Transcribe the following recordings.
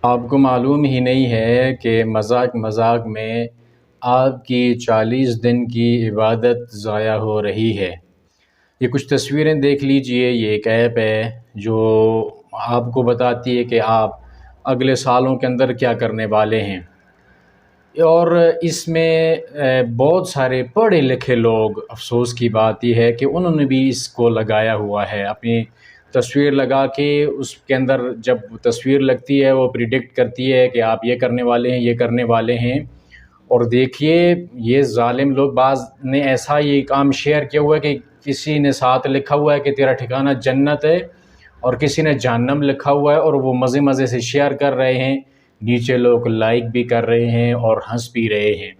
آپ کو معلوم ہی نہیں ہے کہ مذاق مذاق میں آپ کی 40 دن کی عبادت ضائع ہو رہی ہے۔ یہ کچھ تصویریں دیکھ لیجئے، یہ ایک ایپ ہے جو آپ کو بتاتی ہے کہ آپ اگلے سالوں کے اندر کیا کرنے والے ہیں، اور اس میں بہت سارے پڑھے لکھے لوگ، افسوس کی بات یہ ہے کہ انہوں نے بھی اس کو لگایا ہوا ہے، اپنی تصویر لگا کے اس کے اندر جب تصویر لگتی ہے وہ پریڈکٹ کرتی ہے کہ آپ یہ کرنے والے ہیں، یہ کرنے والے ہیں۔ اور دیکھیے یہ ظالم لوگ، بعض نے ایسا یہ کام شیئر کیا ہوا ہے کہ کسی نے ساتھ لکھا ہوا ہے کہ تیرا ٹھکانہ جنت ہے، اور کسی نے جہنم لکھا ہوا ہے، اور وہ مزے مزے سے شیئر کر رہے ہیں، نیچے لوگ لائک بھی کر رہے ہیں اور ہنس بھی رہے ہیں۔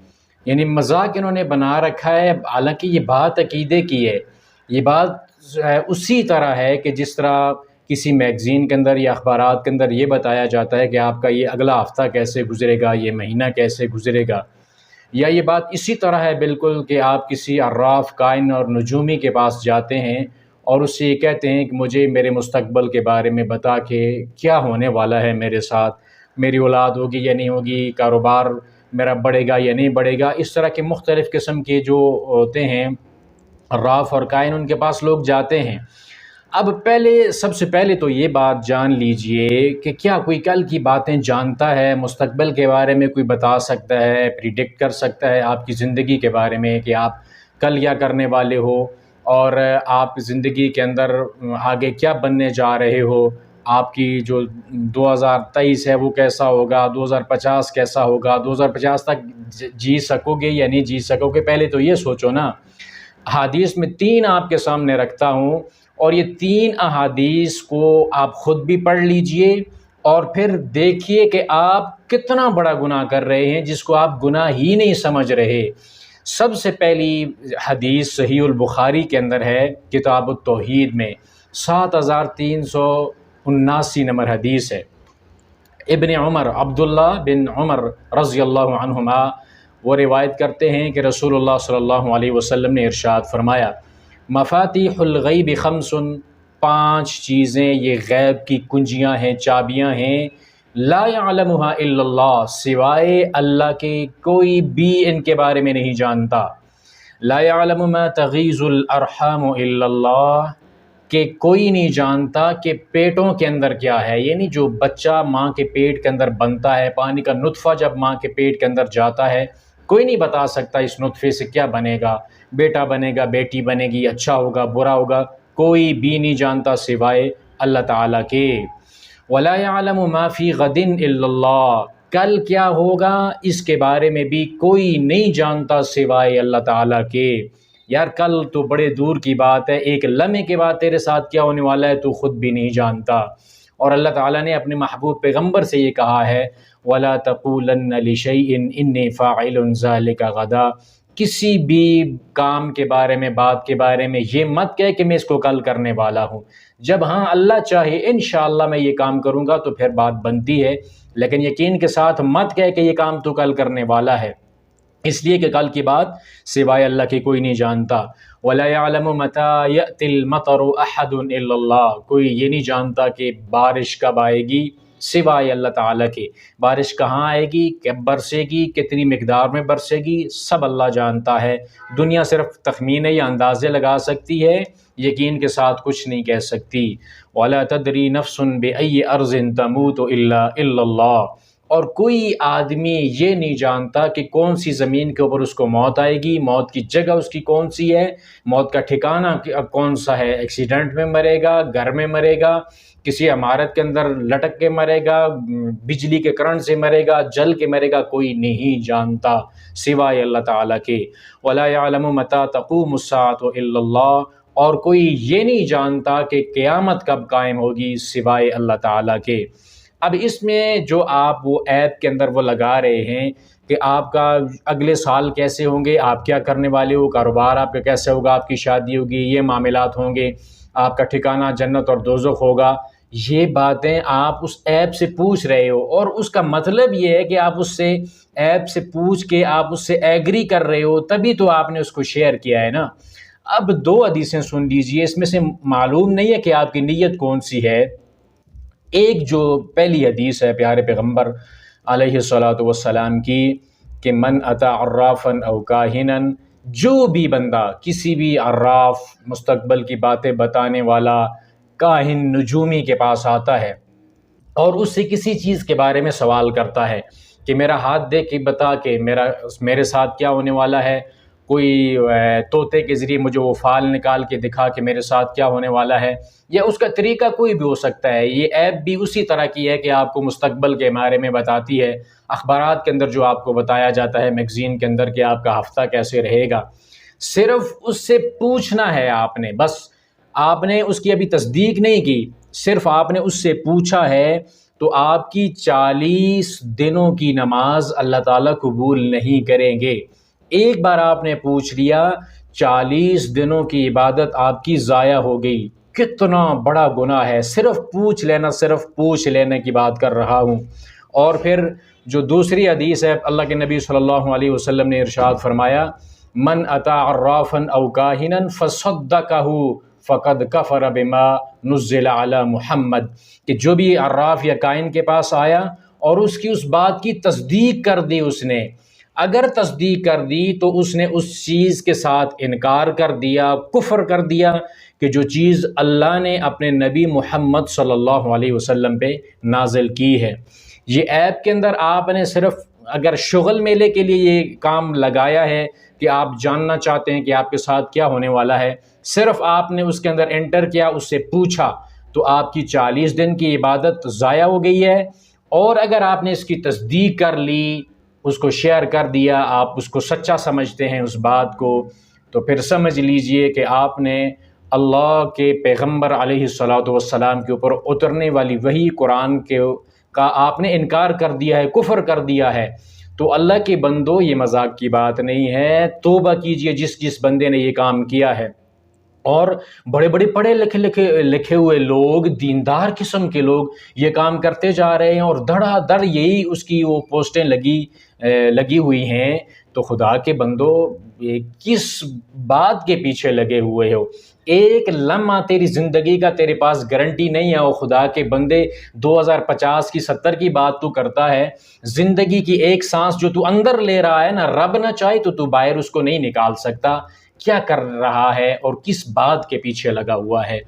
یعنی مذاق انہوں نے بنا رکھا ہے، حالانکہ یہ بات عقیدے کی ہے۔ یہ بات اسی طرح ہے کہ جس طرح کسی میگزین کے اندر یا اخبارات کے اندر یہ بتایا جاتا ہے کہ آپ کا یہ اگلا ہفتہ کیسے گزرے گا، یہ مہینہ کیسے گزرے گا، یا یہ بات اسی طرح ہے بالکل کہ آپ کسی عراف کائن اور نجومی کے پاس جاتے ہیں اور اس سے یہ کہتے ہیں کہ مجھے میرے مستقبل کے بارے میں بتا کہ کیا ہونے والا ہے میرے ساتھ، میری اولاد ہوگی یا نہیں ہوگی، کاروبار میرا بڑھے گا یا نہیں بڑھے گا۔ اس طرح کے مختلف قسم کے جو ہوتے ہیں عراف اور کائن، ان کے پاس لوگ جاتے ہیں۔ اب سب سے پہلے تو یہ بات جان لیجئے کہ کیا کوئی کل کی باتیں جانتا ہے، مستقبل کے بارے میں کوئی بتا سکتا ہے، پریڈکٹ کر سکتا ہے آپ کی زندگی کے بارے میں کہ آپ کل کیا کرنے والے ہو، اور آپ زندگی کے اندر آگے کیا بننے جا رہے ہو، آپ کی جو 2023 ہے وہ کیسا ہوگا، 2050 کیسا ہوگا، 2050 تک جی سکو گے یا نہیں جی سکو گے؟ پہلے تو یہ سوچو نا۔ احادیث میں 3 آپ کے سامنے رکھتا ہوں، اور یہ 3 احادیث کو آپ خود بھی پڑھ لیجئے اور پھر دیکھیے کہ آپ کتنا بڑا گناہ کر رہے ہیں جس کو آپ گناہ ہی نہیں سمجھ رہے۔ سب سے پہلی حدیث صحیح البخاری کے اندر ہے، کتاب التوحید میں 7379 نمبر حدیث ہے۔ ابن عمر، عبداللہ بن عمر رضی اللہ عنہما وہ روایت کرتے ہیں کہ رسول اللہ صلی اللہ علیہ وسلم نے ارشاد فرمایا، مفاتیح الغیب خمس، 5 چیزیں یہ غیب کی کنجیاں ہیں، چابیاں ہیں، لا يعلمها الا اللہ، سوائے اللہ کے کوئی بھی ان کے بارے میں نہیں جانتا۔ لا يعلم ما تغیض الارحام الا اللہ، کہ کوئی نہیں جانتا کہ پیٹوں کے اندر کیا ہے، یعنی جو بچہ ماں کے پیٹ کے اندر بنتا ہے، پانی کا نطفہ جب ماں کے پیٹ کے اندر جاتا ہے، کوئی نہیں بتا سکتا اس نطفے سے کیا بنے گا، بیٹا بنے گا، بیٹی بنے گی، اچھا ہوگا، برا ہوگا، کوئی بھی نہیں جانتا سوائے اللہ تعالیٰ کے۔ وَلَا يَعْلَمُ مَا فِي غَدٍ إِلَّا اللَّهُ، کل کیا ہوگا اس کے بارے میں بھی کوئی نہیں جانتا سوائے اللہ تعالیٰ کے۔ یار کل تو بڑے دور کی بات ہے، ایک لمحے کے بعد تیرے ساتھ کیا ہونے والا ہے تو خود بھی نہیں جانتا۔ اور اللہ تعالیٰ نے اپنے محبوب پیغمبر سے یہ کہا ہے، وَلَا تَقُولَنَّ لِشَيْءٍ إِنِّي فَاعِلٌ ذَلِكَ غَدًا، کسی بھی کام کے بارے میں، بات کے بارے میں یہ مت کہے کہ میں اس کو کل کرنے والا ہوں۔ جب ہاں اللہ چاہے انشاءاللہ میں یہ کام کروں گا تو پھر بات بنتی ہے، لیکن یقین کے ساتھ مت کہے کہ یہ کام تو کل کرنے والا ہے، اس لیے کہ کل کی بات سوائے اللہ کے کوئی نہیں جانتا۔ وَلَا يَعْلَمُ مَتَىٰ يَأْتِي الْمَطَرُ أَحَدٌ إِلَّا اللَّهُ، کوئی یہ نہیں جانتا کہ بارش کب آئے گی سوائے اللہ تعالیٰ کے۔ بارش کہاں آئے گی، کب برسے گی، کتنی مقدار میں برسے گی، سب اللہ جانتا ہے۔ دنیا صرف تخمینے یا اندازے لگا سکتی ہے، یقین کے ساتھ کچھ نہیں کہہ سکتی۔ وَلَا تَدْرِي نَفْسٌ بِأَيِّ أَرْضٍ تَمُوتُ إِلَّا اللَّهُ، اور کوئی آدمی یہ نہیں جانتا کہ کون سی زمین کے اوپر اس کو موت آئے گی، موت کی جگہ اس کی کون سی ہے، موت کا ٹھکانہ کون سا ہے، ایکسیڈنٹ میں مرے گا، گھر میں مرے گا، کسی عمارت کے اندر لٹک کے مرے گا، بجلی کے کرنٹ سے مرے گا، جل کے مرے گا، کوئی نہیں جانتا سوائے اللہ تعالیٰ کے۔ وَلَا يَعْلَمُ مَتَىٰ تَقُومُ السَّاعَةُ إِلَّا اللَّهُ، اور کوئی یہ نہیں جانتا کہ قیامت کب قائم ہوگی سوائے اللہ تعالیٰ کے۔ اب اس میں جو آپ وہ ایپ کے اندر وہ لگا رہے ہیں کہ آپ کا اگلے سال کیسے ہوں گے، آپ کیا کرنے والے ہو، کاروبار آپ کا کیسے ہوگا، آپ کی شادی ہوگی، یہ معاملات ہوں گے، آپ کا ٹھکانہ جنت اور دوزخ ہوگا، یہ باتیں آپ اس ایپ سے پوچھ رہے ہو، اور اس کا مطلب یہ ہے کہ آپ اس سے ایپ سے پوچھ کے آپ اس سے ایگری کر رہے ہو، تبھی تو آپ نے اس کو شیئر کیا ہے نا۔ اب 2 حدیثیں سن لیجئے، اس میں سے معلوم نہیں ہے کہ آپ کی نیت کون سی ہے۔ ایک جو پہلی حدیث ہے پیارے پیغمبر علیہ الصلوۃ والسلام کی کہ من اتی عرافا او کاہنا، جو بھی بندہ کسی بھی عراف مستقبل کی باتیں بتانے والا کاہن نجومی کے پاس آتا ہے اور اس سے کسی چیز کے بارے میں سوال کرتا ہے کہ میرا ہاتھ دے کے بتا کہ میرے ساتھ کیا ہونے والا ہے، کوئی طوطے کے ذریعے مجھے وہ فال نکال کے دکھا کہ میرے ساتھ کیا ہونے والا ہے، یا اس کا طریقہ کوئی بھی ہو سکتا ہے، یہ ایپ بھی اسی طرح کی ہے کہ آپ کو مستقبل کے بارے میں بتاتی ہے، اخبارات کے اندر جو آپ کو بتایا جاتا ہے، میگزین کے اندر کہ آپ کا ہفتہ کیسے رہے گا، صرف اس سے پوچھنا ہے آپ نے، بس آپ نے اس کی ابھی تصدیق نہیں کی، صرف آپ نے اس سے پوچھا ہے، تو آپ کی 40 دنوں کی نماز اللہ تعالیٰ قبول نہیں کریں گے۔ ایک بار آپ نے پوچھ لیا، 40 دنوں کی عبادت آپ کی ضائع ہو گئی۔ کتنا بڑا گناہ ہے، صرف پوچھ لینے کی بات کر رہا ہوں۔ اور پھر جو دوسری حدیث ہے، اللہ کے نبی صلی اللہ علیہ وسلم نے ارشاد فرمایا، من اتی عرافا او کاہنا فصدقہ فقد کفر بما نزل علی محمد، کہ جو بھی عراف یا کاہن کے پاس آیا اور اس کی اس بات کی تصدیق کر دی، اس نے اگر تصدیق کر دی تو اس نے اس چیز کے ساتھ انکار کر دیا، کفر کر دیا کہ جو چیز اللہ نے اپنے نبی محمد صلی اللہ علیہ وسلم پہ نازل کی ہے۔ یہ ایپ کے اندر آپ نے صرف اگر شغل میلے کے لیے یہ کام لگایا ہے کہ آپ جاننا چاہتے ہیں کہ آپ کے ساتھ کیا ہونے والا ہے، صرف آپ نے اس کے اندر انٹر کیا، اس سے پوچھا، تو آپ کی 40 دن کی عبادت ضائع ہو گئی ہے۔ اور اگر آپ نے اس کی تصدیق کر لی، اس کو شیئر کر دیا، آپ اس کو سچا سمجھتے ہیں اس بات کو، تو پھر سمجھ لیجئے کہ آپ نے اللہ کے پیغمبر علیہ الصلوۃ والسلام کے اوپر اترنے والی وحی قرآن کا آپ نے انکار کر دیا ہے، کفر کر دیا ہے۔ تو اللہ کے بندو، یہ مذاق کی بات نہیں ہے، توبہ کیجئے جس بندے نے یہ کام کیا ہے۔ اور بڑے بڑے پڑھے لکھے ہوئے لوگ، دیندار قسم کے لوگ یہ کام کرتے جا رہے ہیں، اور دھڑا دھڑ یہی اس کی وہ پوسٹیں لگی ہوئی ہیں۔ تو خدا کے بندو، یہ کس بات کے پیچھے لگے ہوئے ہو؟ ایک لمحہ تیری زندگی کا تیرے پاس گارنٹی نہیں ہے، اور خدا کے بندے 2050 کی 70 کی بات تو کرتا ہے، زندگی کی ایک سانس جو تو اندر لے رہا ہے نا، رب نہ چاہے تو باہر اس کو نہیں نکال سکتا۔ کیا کر رہا ہے اور کس بات کے پیچھے لگا ہوا ہے؟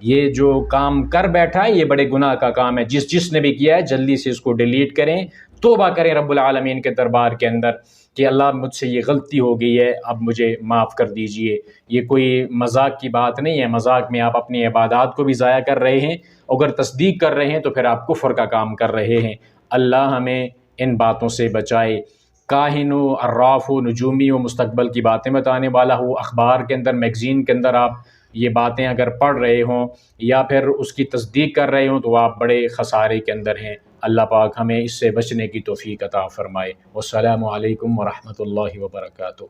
یہ جو کام کر بیٹھا ہے، یہ بڑے گناہ کا کام ہے۔ جس نے بھی کیا ہے، جلدی سے اس کو ڈیلیٹ کریں، توبہ کریں رب العالمین کے دربار کے اندر کہ اللہ مجھ سے یہ غلطی ہو گئی ہے، اب مجھے معاف کر دیجئے۔ یہ کوئی مذاق کی بات نہیں ہے، مذاق میں آپ اپنی عبادات کو بھی ضائع کر رہے ہیں، اگر تصدیق کر رہے ہیں تو پھر آپ کفر کا کام کر رہے ہیں۔ اللہ ہمیں ان باتوں سے بچائے۔ کاہن ہو، عراف ہو، نجومی ہو، مستقبل کی باتیں بتانے والا ہو، اخبار کے اندر، میگزین کے اندر آپ یہ باتیں اگر پڑھ رہے ہوں یا پھر اس کی تصدیق کر رہے ہوں، تو آپ بڑے خسارے کے اندر ہیں۔ اللہ پاک ہمیں اس سے بچنے کی توفیق عطا فرمائے۔ والسلام علیکم ورحمۃ اللہ وبرکاتہ۔